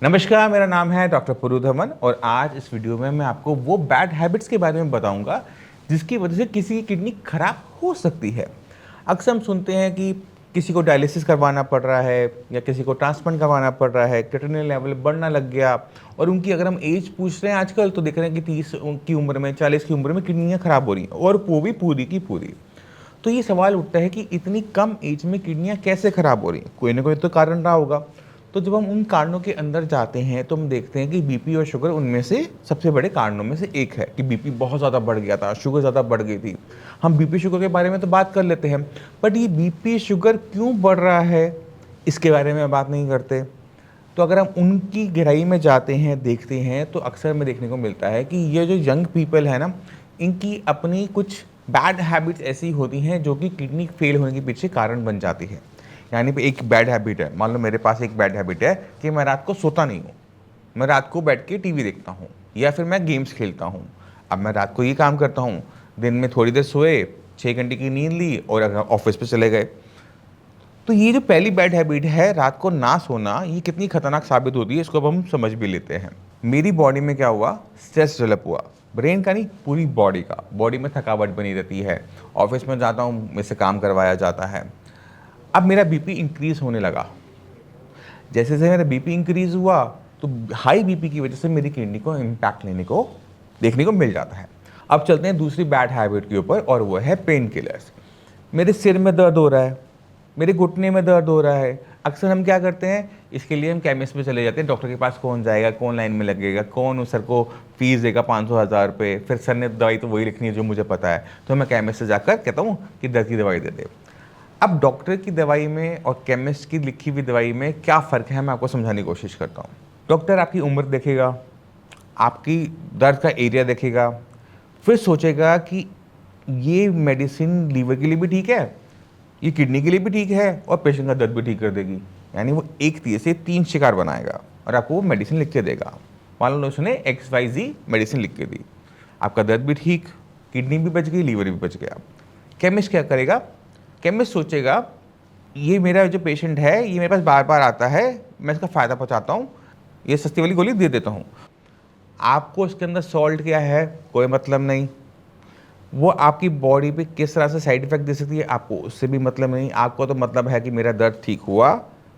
नमस्कार, मेरा नाम है डॉक्टर पुरुधमन और आज इस वीडियो में मैं आपको वो बैड हैबिट्स के बारे में बताऊंगा जिसकी वजह से किसी की किडनी खराब हो सकती है। अक्सर हम सुनते हैं कि किसी को डायलिसिस करवाना पड़ रहा है या किसी को ट्रांसप्लांट करवाना पड़ रहा है, क्रिएटिनिन लेवल बढ़ना लग गया और उनकी अगर हम एज पूछ रहे हैं आजकल तो देख रहे हैं कि 30 की उम्र में, 40 की उम्र में किडनियाँ खराब हो रही हैं और वो भी पूरी की पूरी। तो ये सवाल उठता है कि इतनी कम एज में किडनियाँ कैसे खराब हो रही हैं? कोई ना कोई तो कारण रहा होगा। तो जब हम उन कारणों के अंदर जाते हैं तो हम देखते हैं कि बीपी और शुगर उनमें से सबसे बड़े कारणों में से एक है कि बीपी बहुत ज़्यादा बढ़ गया था, शुगर ज़्यादा बढ़ गई थी। हम बीपी शुगर के बारे में तो बात कर लेते हैं, बट ये बीपी शुगर क्यों बढ़ रहा है इसके बारे में बात नहीं करते। तो अगर हम उनकी गहराई में जाते हैं, देखते हैं, तो अक्सर में देखने को मिलता है कि ये जो यंग पीपल है ना, इनकी अपनी कुछ बैड हैबिट्स ऐसी होती हैं जो कि किडनी फेल होने के पीछे कारण बन जाती है। यानी पे एक बैड हैबिट है, मान लो मेरे पास एक बैड हैबिट है कि मैं रात को सोता नहीं हूँ, मैं रात को बैठ के टीवी देखता हूँ या फिर मैं गेम्स खेलता हूँ। अब मैं रात को ये काम करता हूँ, दिन में थोड़ी देर सोए, 6 घंटे की नींद ली और अगर ऑफिस पे चले गए। तो ये जो पहली बैड हैबिट है, रात को ना सोना, ये कितनी खतरनाक साबित होती है इसको अब हम समझ भी लेते हैं। मेरी बॉडी में क्या हुआ, स्ट्रेस डेवलप हुआ, ब्रेन का नहीं पूरी बॉडी का। बॉडी में थकावट बनी रहती है, ऑफिस में जाता हूँ, मेरे से काम करवाया जाता है। अब मेरा बीपी इंक्रीज होने लगा। जैसे जैसे मेरा बीपी इंक्रीज हुआ तो हाई बीपी की वजह से मेरी किडनी को इम्पैक्ट देखने को मिल जाता है। अब चलते हैं दूसरी बैड हैबिट के ऊपर और वो है पेन किलर्स। मेरे सिर में दर्द हो रहा है, मेरे घुटने में दर्द हो रहा है। अक्सर हम क्या करते हैं, इसके लिए हम केमिस्ट पे चले जाते हैं। डॉक्टर के पास कौन जाएगा, कौन लाइन में लगेगा, कौन उस सर को फीस देगा 500-1000 रुपये, फिर सर ने दवाई तो वही लिखनी है जो मुझे पता है, तो मैं केमिस्ट से जाकर कहता हूँ कि दर्द की दवाई दे दे। अब डॉक्टर की दवाई में और केमिस्ट की लिखी हुई दवाई में क्या फ़र्क है, मैं आपको समझाने की कोशिश करता हूँ। डॉक्टर आपकी उम्र देखेगा, आपकी दर्द का एरिया देखेगा, फिर सोचेगा कि ये मेडिसिन लीवर के लिए भी ठीक है, ये किडनी के लिए भी ठीक है और पेशेंट का दर्द भी ठीक कर देगी। यानी वो एक तीर से 3 शिकार बनाएगा और आपको वो मेडिसिन लिख के देगा। मान लो उसने XYZ मेडिसिन लिख के दी, आपका दर्द भी ठीक, किडनी भी बच गई, लीवर भी बच गया। केमिस्ट क्या करेगा, केमिस्ट सोचेगा ये मेरा जो पेशेंट है ये मेरे पास बार बार आता है, मैं इसका फ़ायदा पहुंचाता हूँ, ये सस्ती वाली गोली दे देता हूँ। आपको इसके अंदर सॉल्ट क्या है कोई मतलब नहीं, वो आपकी बॉडी पे किस तरह से साइड इफेक्ट दे सकती है आपको उससे भी मतलब नहीं। आपको तो मतलब है कि मेरा दर्द ठीक हुआ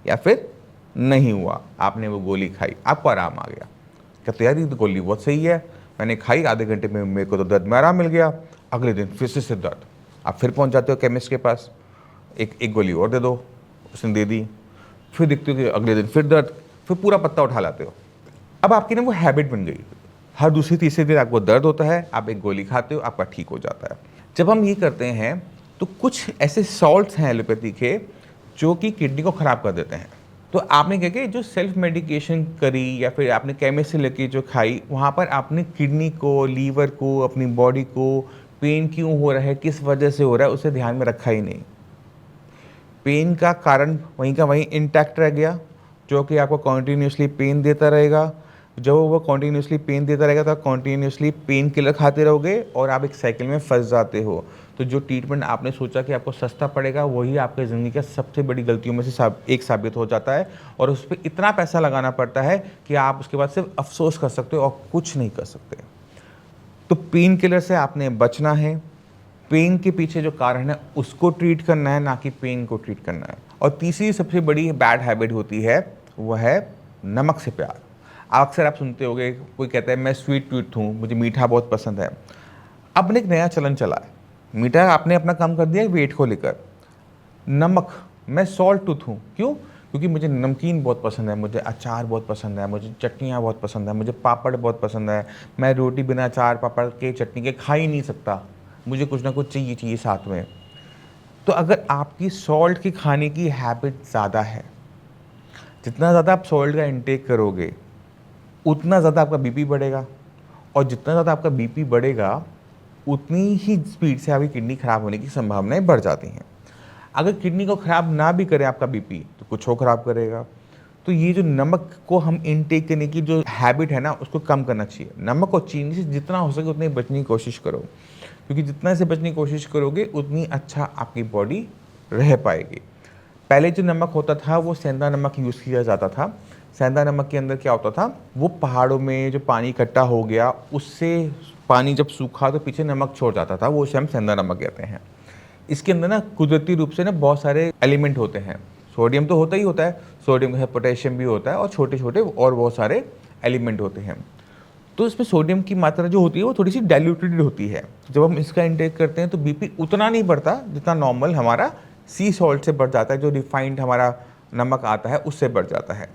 या फिर नहीं हुआ। आपने वो गोली खाई, आपको आराम आ गया, कहते यार ये तो गोली बहुत सही है, मैंने खाई, आधे घंटे में मेरे को तो दर्द में आराम मिल गया। अगले दिन फिर से सिर दर्द, आप फिर पहुंच जाते हो केमिस्ट के पास, एक गोली और दे दो, उसने दे दी, फिर देखते हो कि अगले दिन फिर दर्द, फिर पूरा पत्ता उठा लाते हो। अब आपकी ना वो हैबिट बन गई, हर दूसरी तीसरे दिन आपको दर्द होता है, आप एक गोली खाते हो, आपका ठीक हो जाता है। जब हम ये करते हैं तो कुछ ऐसे सॉल्ट्स हैं एलोपैथी के जो कि किडनी को ख़राब कर देते हैं। तो आपने क्या कि जो सेल्फ मेडिकेशन करी या फिर आपने केमिस्ट से लेके जो खाई, वहाँ पर आपने किडनी को, लीवर को, अपनी बॉडी को पेन क्यों हो रहा है, किस वजह से हो रहा है, उसे ध्यान में रखा ही नहीं। पेन का कारण वहीं का वहीं इंटैक्ट रह गया, जो कि आपको कॉन्टीन्यूसली पेन देता रहेगा। जब वो कॉन्टीन्यूसली पेन देता रहेगा तो आप कॉन्टीन्यूसली पेन किलर खाते रहोगे और आप एक साइकिल में फंस जाते हो। तो जो ट्रीटमेंट आपने सोचा कि आपको सस्ता पड़ेगा, वही आपकी ज़िंदगी का सबसे बड़ी गलतियों में से एक साबित हो जाता है और उस पर इतना पैसा लगाना पड़ता है कि आप उसके बाद सिर्फ अफसोस कर सकते हो और कुछ नहीं कर सकते। तो पेन किलर से आपने बचना है, पेन के पीछे जो कारण है उसको ट्रीट करना है, ना कि पेन को ट्रीट करना है। और तीसरी सबसे बड़ी बैड हैबिट होती है वो है नमक से प्यार। अक्सर आप सुनते होंगे, कोई कहता है मैं स्वीट टूथ हूँ, मुझे मीठा बहुत पसंद है। अब एक नया चलन चला है, मीठा आपने अपना काम कर दिया वेट को लेकर। नमक, मैं सॉल्ट टूथ हूँ, क्यों? क्योंकि मुझे नमकीन बहुत पसंद है, मुझे अचार बहुत पसंद है, मुझे चटनियाँ बहुत पसंद है, मुझे पापड़ बहुत पसंद है, मैं रोटी बिना अचार पापड़ के चटनी के खा ही नहीं सकता, मुझे कुछ ना कुछ चाहिए साथ में। तो अगर आपकी सॉल्ट की खाने की हैबिट ज़्यादा है, जितना ज़्यादा आप सॉल्ट का इंटेक करोगे उतना ज़्यादा आपका बीपी बढ़ेगा और जितना ज़्यादा आपका बीपी बढ़ेगा उतनी ही स्पीड से आपकी किडनी ख़राब होने की संभावनाएं बढ़ जाती हैं। अगर किडनी को ख़राब ना भी करे आपका बीपी तो कुछ और ख़राब करेगा। तो ये जो नमक को हम इनटेक करने की जो हैबिट है ना, उसको कम करना चाहिए। नमक और चीनी से जितना हो सके उतनी बचने की कोशिश करो, क्योंकि जितना से बचने की कोशिश करोगे उतनी अच्छा आपकी बॉडी रह पाएगी। पहले जो नमक होता था वो सेंधा नमक यूज़ किया जाता था, सेंधा नमक के अंदर क्या होता था, वो पहाड़ों में जो पानी इकट्ठा हो गया उससे पानी जब सूखा तो पीछे नमक छोड़ जाता था, वो उसे हम सेंधा नमक कहते हैं। इसके अंदर ना कुदरती रूप से ना बहुत सारे एलिमेंट होते हैं। सोडियम तो होता ही होता है, सोडियम के साथ पोटेशियम भी होता है और छोटे छोटे और बहुत सारे एलिमेंट होते हैं। तो इसमें सोडियम की मात्रा जो होती है वो थोड़ी सी डाइल्यूटेड होती है। जब हम इसका इंटेक करते हैं तो बीपी उतना नहीं बढ़ता जितना नॉर्मल हमारा सी सॉल्ट से बढ़ जाता है, जो रिफाइंड हमारा नमक आता है उससे बढ़ जाता है।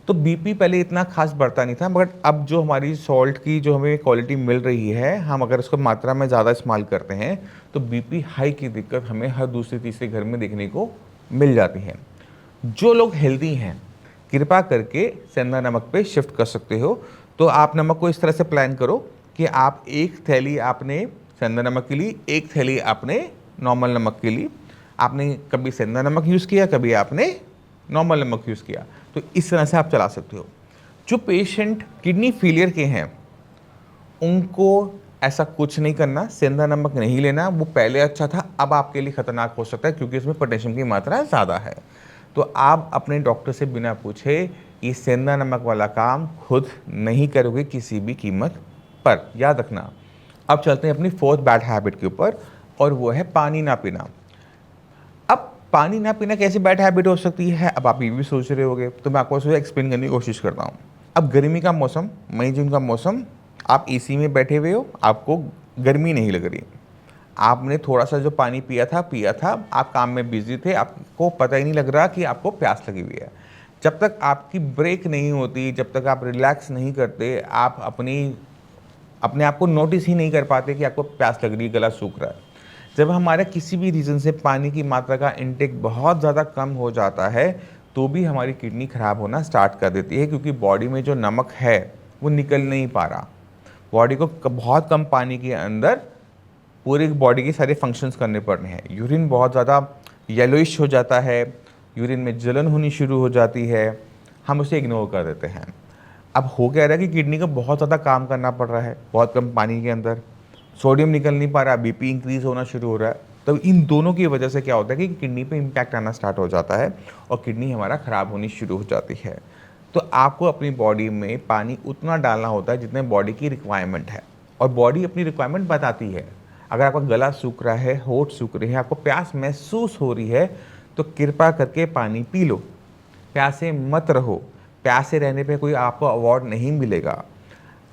तो बीपी पहले इतना खास बढ़ता नहीं था, मगर अब जो हमारी सॉल्ट की जो हमें क्वालिटी मिल रही है, हम अगर उसको मात्रा में ज़्यादा इस्तेमाल करते हैं तो बीपी हाई की दिक्कत हमें हर दूसरे तीसरे घर में देखने को मिल जाती है। जो लोग हेल्दी हैं कृपा करके सेंधा नमक पे शिफ्ट कर सकते हो। तो आप नमक को इस तरह से प्लान करो कि आप एक थैली आपने सेंधा नमक के लिए, एक थैली आपने नॉर्मल नमक के लिए। आपने कभी सेंधा नमक यूज़ किया, कभी आपने नॉर्मल नमक यूज़ किया, तो इस तरह से आप चला सकते हो। जो पेशेंट किडनी फेलियर के हैं उनको ऐसा कुछ नहीं करना, सेंधा नमक नहीं लेना। वो पहले अच्छा था, अब आपके लिए खतरनाक हो सकता है क्योंकि उसमें पोटेशियम की मात्रा ज़्यादा है। तो आप अपने डॉक्टर से बिना पूछे ये सेंधा नमक वाला काम खुद नहीं करोगे किसी भी कीमत पर, याद रखना। अब चलते हैं अपनी फोर्थ बैड हैबिट के ऊपर, और वो है पानी ना पीना। अब पानी ना पीना कैसे बैड हैबिट हो सकती है, अब आप ये भी सोच रहे होगे, तो मैं आपको उसे एक्सप्लेन करने की कोशिश करता हूँ। अब गर्मी का मौसम, मई जून का मौसम, आप एसी में बैठे हुए हो, आपको गर्मी नहीं लग रही, आपने थोड़ा सा जो पानी पिया था, आप काम में बिजी थे, आपको पता ही नहीं लग रहा कि आपको प्यास लगी हुई है। जब तक आपकी ब्रेक नहीं होती, जब तक आप रिलैक्स नहीं करते, आप अपने आप को नोटिस ही नहीं कर पाते कि आपको प्यास लग रही है, गला सूख रहा है। जब हमारे किसी भी रीज़न से पानी की मात्रा का इंटेक बहुत ज़्यादा कम हो जाता है तो भी हमारी किडनी ख़राब होना स्टार्ट कर देती है, क्योंकि बॉडी में जो नमक है वो निकल नहीं पा रहा। बॉडी को बहुत कम पानी के अंदर पूरी बॉडी के सारे फंक्शंस करने पड़ रहे हैं। यूरिन बहुत ज़्यादा येलोइश हो जाता है, यूरिन में जलन होनी शुरू हो जाती है, हम उसे इग्नोर कर देते हैं। अब हो क्या रहा है कि किडनी को बहुत ज़्यादा काम करना पड़ रहा है बहुत कम पानी के अंदर, सोडियम निकल नहीं पा रहा, बीपी इंक्रीज होना शुरू हो रहा है। तो इन दोनों की वजह से क्या होता है कि किडनी पे इम्पैक्ट आना स्टार्ट हो जाता है और किडनी हमारा ख़राब होनी शुरू हो जाती है। तो आपको अपनी बॉडी में पानी उतना डालना होता है जितने बॉडी की रिक्वायरमेंट है, और बॉडी अपनी रिक्वायरमेंट बताती है। अगर आपका गला सूख रहा है, होंठ सूख रहे हैं, आपको प्यास महसूस हो रही है, तो कृपा करके पानी पी लो। प्यासे मत रहो, प्यासे रहने पे कोई आपको अवार्ड नहीं मिलेगा।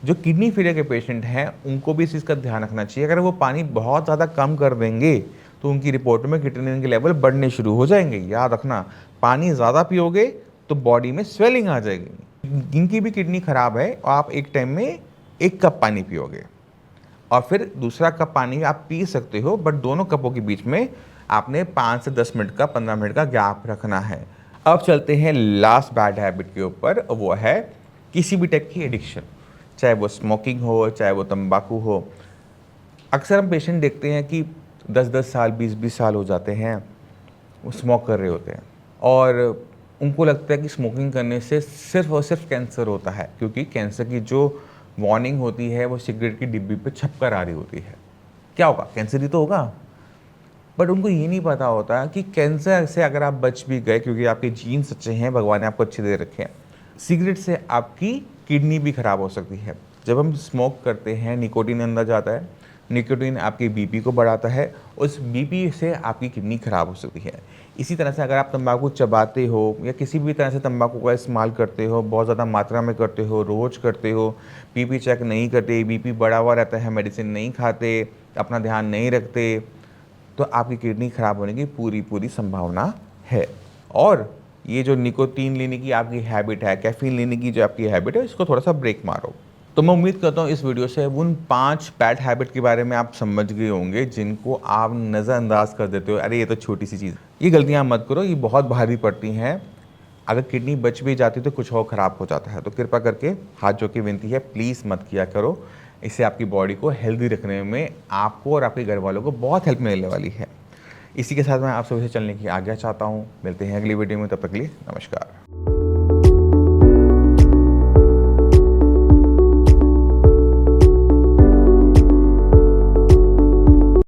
जो किडनी फेलियर के पेशेंट हैं उनको भी इस चीज़ का ध्यान रखना चाहिए। अगर वो पानी बहुत ज़्यादा कम कर देंगे तो उनकी रिपोर्ट में क्रिएटिनिन के लेवल बढ़ने शुरू हो जाएंगे। याद रखना, पानी ज़्यादा पियोगे तो बॉडी में स्वेलिंग आ जाएगी। जिनकी भी किडनी ख़राब है आप एक टाइम में 1 कप पानी पियोगे और फिर दूसरा कप पानी आप पी सकते हो, बट दोनों कपों के बीच में आपने 5 से 10 मिनट का 15 मिनट का गैप रखना है। अब चलते हैं लास्ट बैड हैबिट के ऊपर, वो है किसी भी टाइप की एडिक्शन, चाहे वो स्मोकिंग हो, चाहे वो तंबाकू हो। अक्सर हम पेशेंट देखते हैं कि 10-10 साल, 20-20 साल हो जाते हैं वो स्मोक कर रहे होते हैं, और उनको लगता है कि स्मोकिंग करने से सिर्फ और सिर्फ कैंसर होता है, क्योंकि कैंसर की जो वार्निंग होती है वो सिगरेट की डिब्बी पे छप कर आ रही होती है। क्या होगा, कैंसर ही तो होगा। बट उनको ये नहीं पता होता कि कैंसर से अगर आप बच भी गए, क्योंकि आपके जीन्स अच्छे हैं, भगवान ने आपको अच्छे दे रखे हैं, सिगरेट से आपकी किडनी भी ख़राब हो सकती है। जब हम स्मोक करते हैं निकोटीन अंदर जाता है, निकोटीन आपके बीपी को बढ़ाता है, उस बीपी से आपकी किडनी ख़राब हो सकती है। इसी तरह से अगर आप तंबाकू चबाते हो या किसी भी तरह से तंबाकू का इस्तेमाल करते हो, बहुत ज़्यादा मात्रा में करते हो, रोज़ करते हो, बीपी चेक नहीं करते, बीपी बढ़ा हुआ रहता है, मेडिसिन नहीं खाते, अपना ध्यान नहीं रखते, तो आपकी किडनी ख़राब होने की पूरी संभावना है। और ये जो निकोटीन लेने की आपकी हैबिट है, कैफ़ीन लेने की जो आपकी हैबिट है, इसको थोड़ा सा ब्रेक मारो। तो मैं उम्मीद करता हूँ इस वीडियो से उन 5 बैड हैबिट के बारे में आप समझ गए होंगे जिनको आप नज़रअंदाज कर देते हो, अरे ये तो छोटी सी चीज़। ये गलतियाँ मत करो, ये बहुत भारी पड़ती हैं। अगर किडनी बच भी जाती तो कुछ और ख़राब हो जाता है। तो कृपा करके हाथ जोड़ के विनती है, प्लीज़ मत किया करो। इससे आपकी बॉडी को हेल्दी रखने में आपको और आपके घर वालों को बहुत हेल्प मिलने वाली है। इसी के साथ मैं आप सभी से चलने की आज्ञा चाहता हूँ। मिलते हैं अगली वीडियो में, तब तक के लिए नमस्कार।